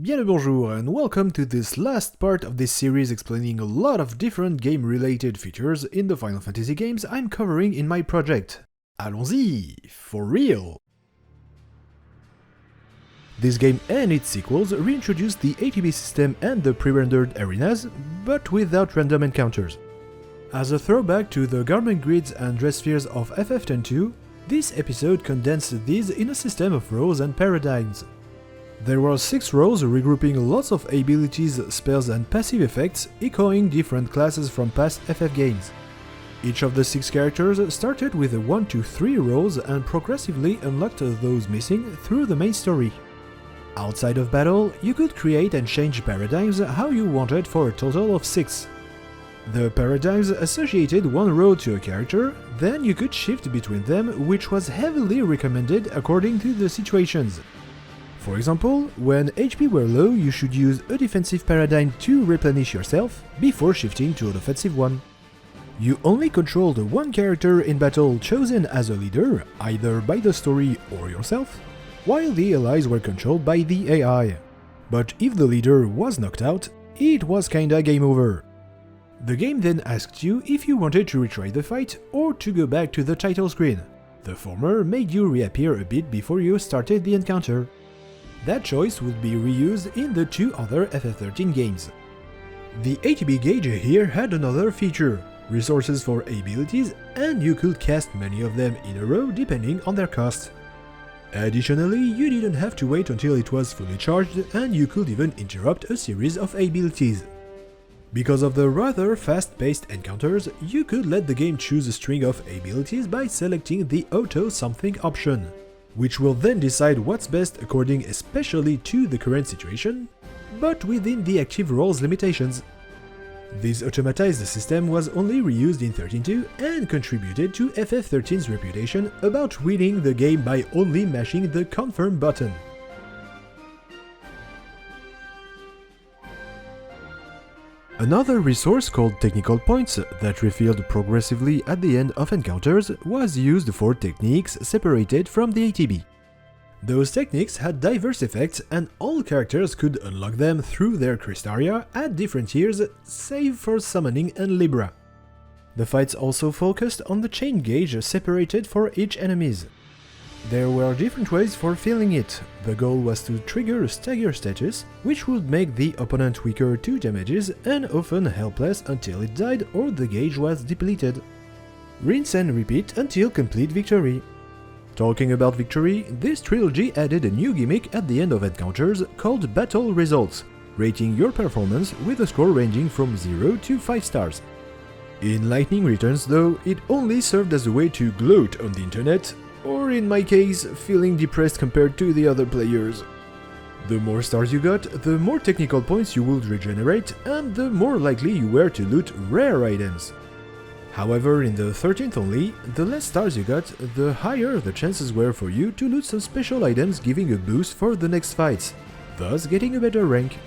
Bien le bonjour and welcome to this last part of this series explaining a lot of different game-related features in the Final Fantasy games I'm covering in my project. Allons-y! For real! This game and its sequels reintroduced the ATB system and the pre-rendered arenas, but without random encounters. As a throwback to the garment grids and dress spheres of FF102, this episode condensed these in a system of rows and paradigms. There were 6 rows regrouping lots of abilities, spells and passive effects, echoing different classes from past FF games. Each of the 6 characters started with a 1 to 3 rows and progressively unlocked those missing through the main story. Outside of battle, you could create and change paradigms how you wanted for a total of 6. The paradigms associated one row to a character, then you could shift between them, which was heavily recommended according to the situations. For example, when HP were low, you should use a defensive paradigm to replenish yourself before shifting to an offensive one. You only controlled one character in battle chosen as a leader, either by the story or yourself, while the allies were controlled by the AI. But if the leader was knocked out, it was kinda game over. The game then asked you if you wanted to retry the fight or to go back to the title screen. The former made you reappear a bit before you started the encounter. That choice would be reused in the 2 other FF13 games. The ATB gauge here had another feature, resources for abilities, and you could cast many of them in a row depending on their cost. Additionally, you didn't have to wait until it was fully charged, and you could even interrupt a series of abilities. Because of the rather fast-paced encounters, you could let the game choose a string of abilities by selecting the auto something option, which will then decide what's best according especially to the current situation, but within the active roles limitations. This automatized system was only reused in 13.2 and contributed to FF13's reputation about winning the game by only mashing the confirm button. Another resource called technical points that refilled progressively at the end of encounters was used for techniques separated from the ATB. Those techniques had diverse effects and all characters could unlock them through their Crystallia at different tiers, save for summoning and Libra. The fights also focused on the chain gauge separated for each enemies. There were different ways for filling it. The goal was to trigger a stagger status, which would make the opponent weaker to damages and often helpless until it died or the gauge was depleted. Rinse and repeat until complete victory. Talking about victory, this trilogy added a new gimmick at the end of encounters called Battle Results, rating your performance with a score ranging from 0 to 5 stars. In Lightning Returns though, it only served as a way to gloat on the internet, or in my case, feeling depressed compared to the other players. The more stars you got, the more technical points you would regenerate, and the more likely you were to loot rare items. However, in the 13th only, the less stars you got, the higher the chances were for you to loot some special items giving a boost for the next fights, thus getting a better rank.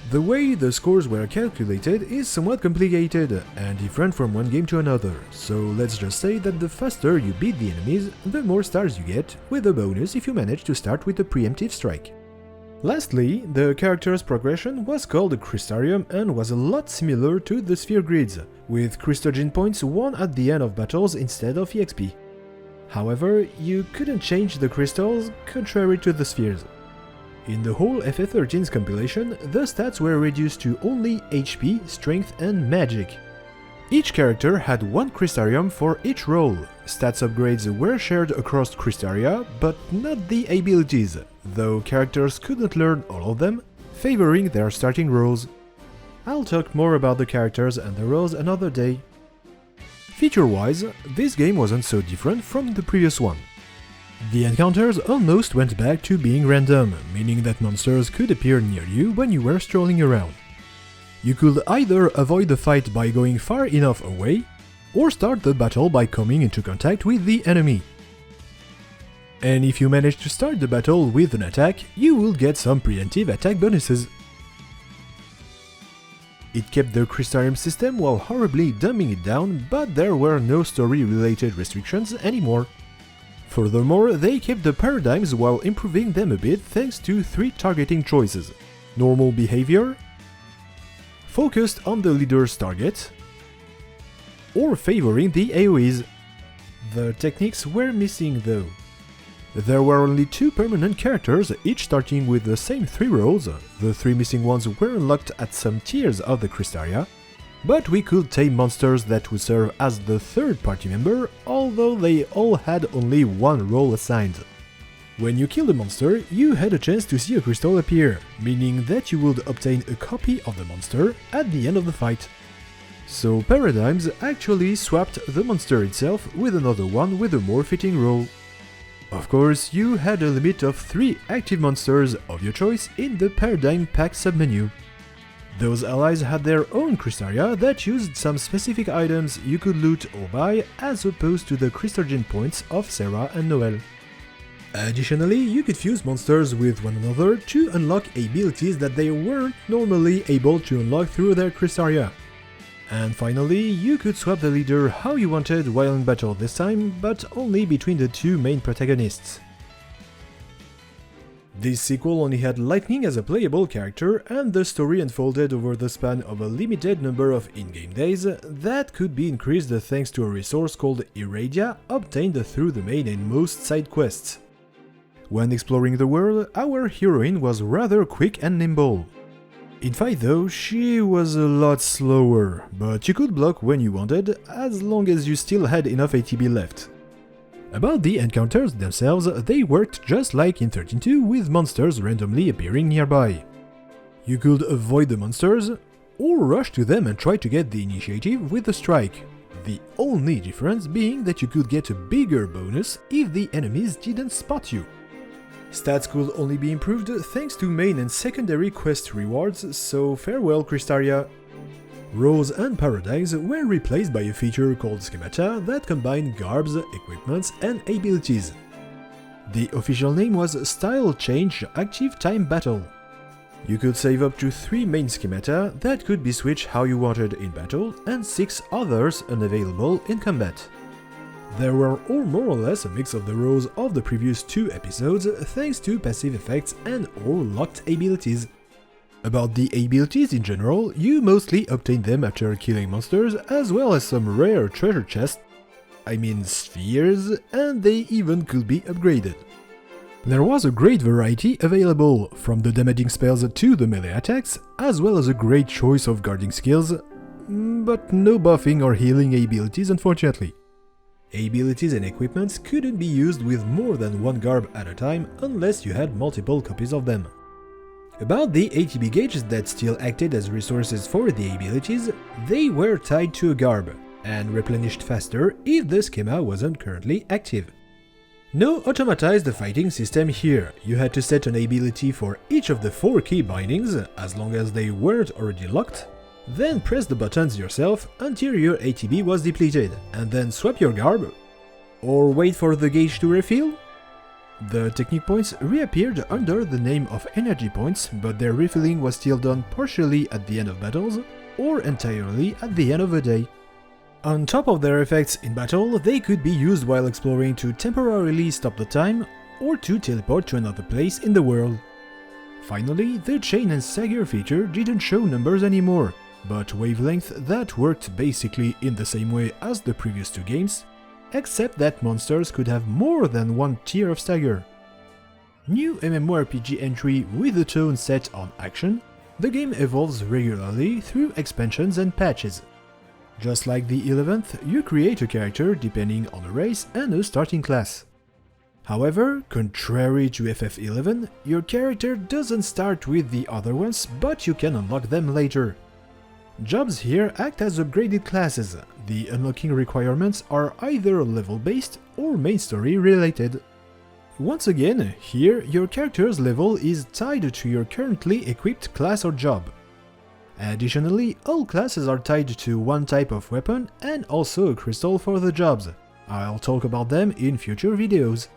The way the scores were calculated is somewhat complicated and different from one game to another, so let's just say that the faster you beat the enemies, the more stars you get, with a bonus if you manage to start with a preemptive strike. Lastly, the character's progression was called a Crystarium and was a lot similar to the sphere grids, with Christogen points won at the end of battles instead of EXP. However, you couldn't change the crystals, contrary to the spheres. In the whole FF13's compilation, the stats were reduced to only HP, Strength and Magic. Each character had one Crystarium for each role. Stats upgrades were shared across Crystallia, but not the abilities, though characters couldn't learn all of them, favoring their starting roles. I'll talk more about the characters and the roles another day. Feature-wise, this game wasn't so different from the previous one. The encounters almost went back to being random, meaning that monsters could appear near you when you were strolling around. You could either avoid the fight by going far enough away, or start the battle by coming into contact with the enemy. And if you manage to start the battle with an attack, you will get some preemptive attack bonuses. It kept the Crystarium system while horribly dumbing it down, but there were no story-related restrictions anymore. Furthermore, they kept the paradigms while improving them a bit thanks to 3 targeting choices. normal behavior, focused on the leader's target, or favoring the AoEs. The techniques were missing though. There were only 2 permanent characters, each starting with the same 3 roles. The 3 missing ones were unlocked at some tiers of the Crystallia, but we could tame monsters that would serve as the 3rd party member, although they all had only 1 role assigned. When you killed a monster, you had a chance to see a crystal appear, meaning that you would obtain a copy of the monster at the end of the fight. So Paradigms actually swapped the monster itself with another one with a more fitting role. Of course, you had a limit of 3 active monsters of your choice in the Paradigm Pack submenu. Those allies had their own Crystallia that used some specific items you could loot or buy, as opposed to the Crystalgen points of Sarah and Noel. Additionally, you could fuse monsters with one another to unlock abilities that they weren't normally able to unlock through their Crystallia. And finally, you could swap the leader how you wanted while in battle this time, but only between the 2 main protagonists. This sequel only had Lightning as a playable character, and the story unfolded over the span of a limited number of in-game days that could be increased thanks to a resource called Iradia, obtained through the main and most side quests. When exploring the world, our heroine was rather quick and nimble. In fight though, she was a lot slower, but you could block when you wanted, as long as you still had enough ATB left. About the encounters themselves, they worked just like in 13.2 with monsters randomly appearing nearby. You could avoid the monsters, or rush to them and try to get the initiative with a strike. The only difference being that you could get a bigger bonus if the enemies didn't spot you. Stats could only be improved thanks to main and secondary quest rewards, so farewell Crystallia. Roles and paradigms were replaced by a feature called schemata that combined garbs, equipments, and abilities. The official name was Style Change Active Time Battle. You could save up to 3 main schemata that could be switched how you wanted in battle, and 6 others unavailable in combat. There were all more or less a mix of the roles of the previous 2 episodes thanks to passive effects and or locked abilities. About the abilities in general, you mostly obtained them after killing monsters, as well as some rare treasure chests, spheres, and they even could be upgraded. There was a great variety available, from the damaging spells to the melee attacks, as well as a great choice of guarding skills, but no buffing or healing abilities unfortunately. Abilities and equipments couldn't be used with more than 1 garb at a time unless you had multiple copies of them. About the ATB gauges that still acted as resources for the abilities, they were tied to a garb, and replenished faster if the schema wasn't currently active. No automatized fighting system here, you had to set an ability for each of the 4 key bindings, as long as they weren't already locked, then press the buttons yourself until your ATB was depleted, and then swap your garb, or wait for the gauge to refill. The technique points reappeared under the name of energy points, but their refilling was still done partially at the end of battles, or entirely at the end of a day. On top of their effects in battle, they could be used while exploring to temporarily stop the time, or to teleport to another place in the world. Finally, the chain and stagger feature didn't show numbers anymore, but wavelength that worked basically in the same way as the previous 2 games, except that monsters could have more than 1 tier of stagger. New MMORPG entry with the tone set on action, the game evolves regularly through expansions and patches. Just like the 11th, you create a character depending on a race and a starting class. However, contrary to FF11, your character doesn't start with the other ones, but you can unlock them later. Jobs here act as upgraded classes. The unlocking requirements are either level-based or main story related. Once again, here your character's level is tied to your currently equipped class or job. Additionally, all classes are tied to 1 type of weapon and also a crystal for the jobs. I'll talk about them in future videos.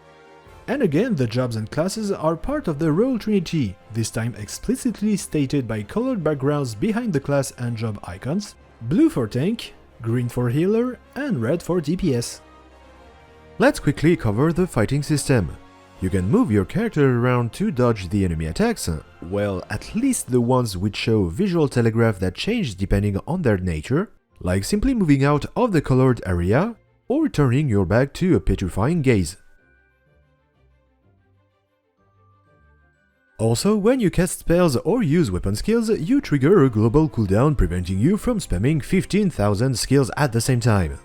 And again, the jobs and classes are part of the role trinity, this time explicitly stated by colored backgrounds behind the class and job icons, blue for tank, green for healer, and red for DPS. Let's quickly cover the fighting system. You can move your character around to dodge the enemy attacks, Well, at least the ones which show visual telegraph that change depending on their nature, like simply moving out of the colored area, or turning your back to a petrifying gaze. Also, when you cast spells or use weapon skills, you trigger a global cooldown preventing you from spamming 15,000 skills at the same time.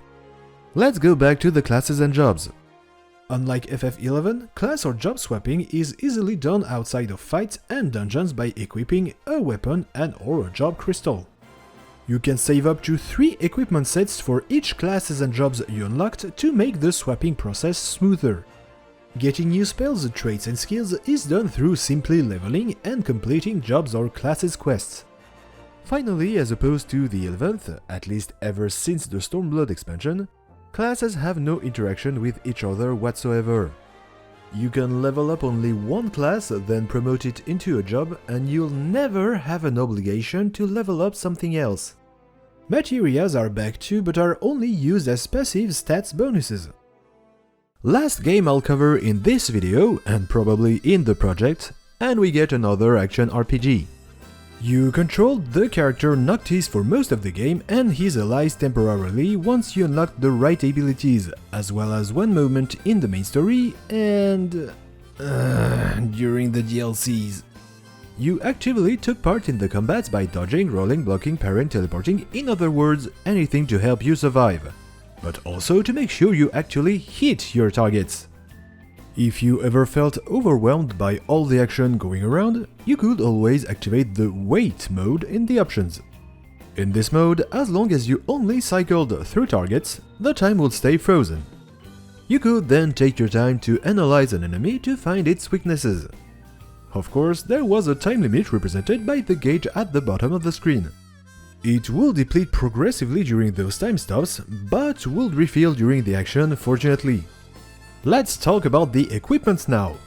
Let's go back to the classes and jobs. Unlike FF11, class or job swapping is easily done outside of fights and dungeons by equipping a weapon and/or a job crystal. You can save up to 3 equipment sets for each classes and jobs you unlocked to make the swapping process smoother. Getting new spells, traits and skills is done through simply leveling and completing jobs or classes quests. Finally, as opposed to the 11th, at least ever since the Stormblood expansion, classes have no interaction with each other whatsoever. You can level up only one class, then promote it into a job, and you'll never have an obligation to level up something else. Materials are back too, but are only used as passive stats bonuses. Last game I'll cover in this video, and probably in the project, and we get another action RPG. You controlled the character Noctis for most of the game and his allies temporarily once you unlocked the right abilities, as well as one moment in the main story and... during the DLCs. You actively took part in the combats by dodging, rolling, blocking, parrying, teleporting, in other words, anything to help you survive, but also to make sure you actually hit your targets. If you ever felt overwhelmed by all the action going around, you could always activate the wait mode in the options. In this mode, as long as you only cycled through targets, the time would stay frozen. You could then take your time to analyze an enemy to find its weaknesses. Of course, there was a time limit represented by the gauge at the bottom of the screen. It will deplete progressively during those time stops, but will refill during the action, fortunately. Let's talk about the equipments now.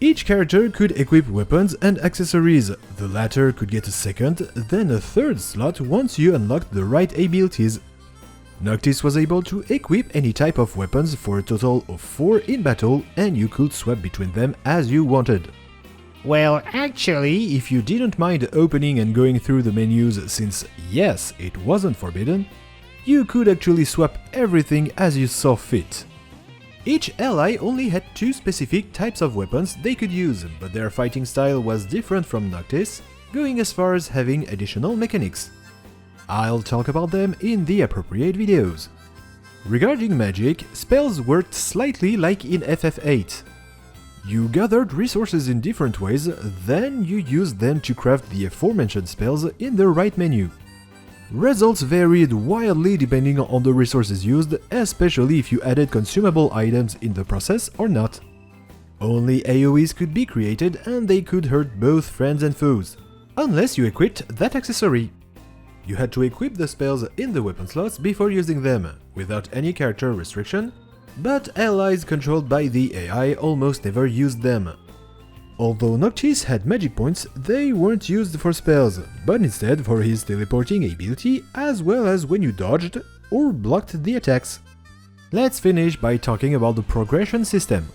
Each character could equip weapons and accessories, the latter could get a second, then a third slot once you unlocked the right abilities. Noctis was able to equip any type of weapons for a total of 4 in battle, and you could swap between them as you wanted. Well, actually, if you didn't mind opening and going through the menus since, yes, it wasn't forbidden, you could actually swap everything as you saw fit. Each ally only had 2 specific types of weapons they could use, but their fighting style was different from Noctis, going as far as having additional mechanics. I'll talk about them in the appropriate videos. Regarding magic, spells worked slightly like in FF8. You gathered resources in different ways, then you used them to craft the aforementioned spells in the right menu. Results varied wildly depending on the resources used, especially if you added consumable items in the process or not. Only AoEs could be created and they could hurt both friends and foes, unless you equipped that accessory. You had to equip the spells in the weapon slots before using them, without any character restriction, but allies controlled by the AI almost never used them. Although Noctis had magic points, they weren't used for spells, but instead for his teleporting ability as well as when you dodged or blocked the attacks. Let's finish by talking about the progression system.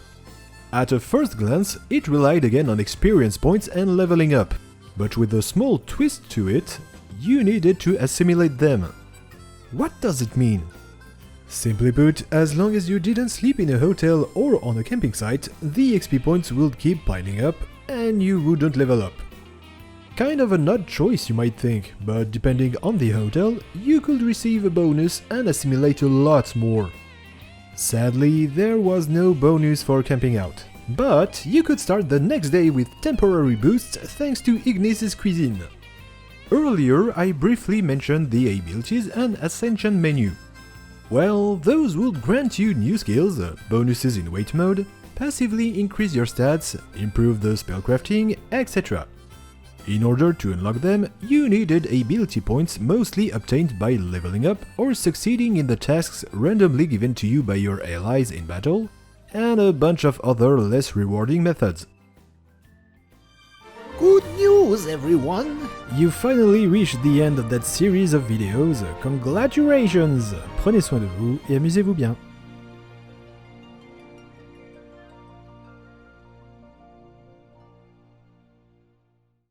At a first glance, it relied again on experience points and leveling up, but with a small twist to it, you needed to assimilate them. What does it mean? Simply put, as long as you didn't sleep in a hotel or on a camping site, the XP points would keep piling up and you wouldn't level up. Kind of an odd choice you might think, but depending on the hotel, you could receive a bonus and assimilate a lot more. Sadly, there was no bonus for camping out, but you could start the next day with temporary boosts thanks to Ignis' cuisine. Earlier, I briefly mentioned the abilities and ascension menu. Well, those would grant you new skills, bonuses in wait mode, passively increase your stats, improve the spellcrafting, etc. In order to unlock them, you needed ability points mostly obtained by leveling up or succeeding in the tasks randomly given to you by your allies in battle, and a bunch of other less rewarding methods. Good news, everyone! You finally reached the end of that series of videos. Congratulations! Prenez soin de vous et amusez-vous bien.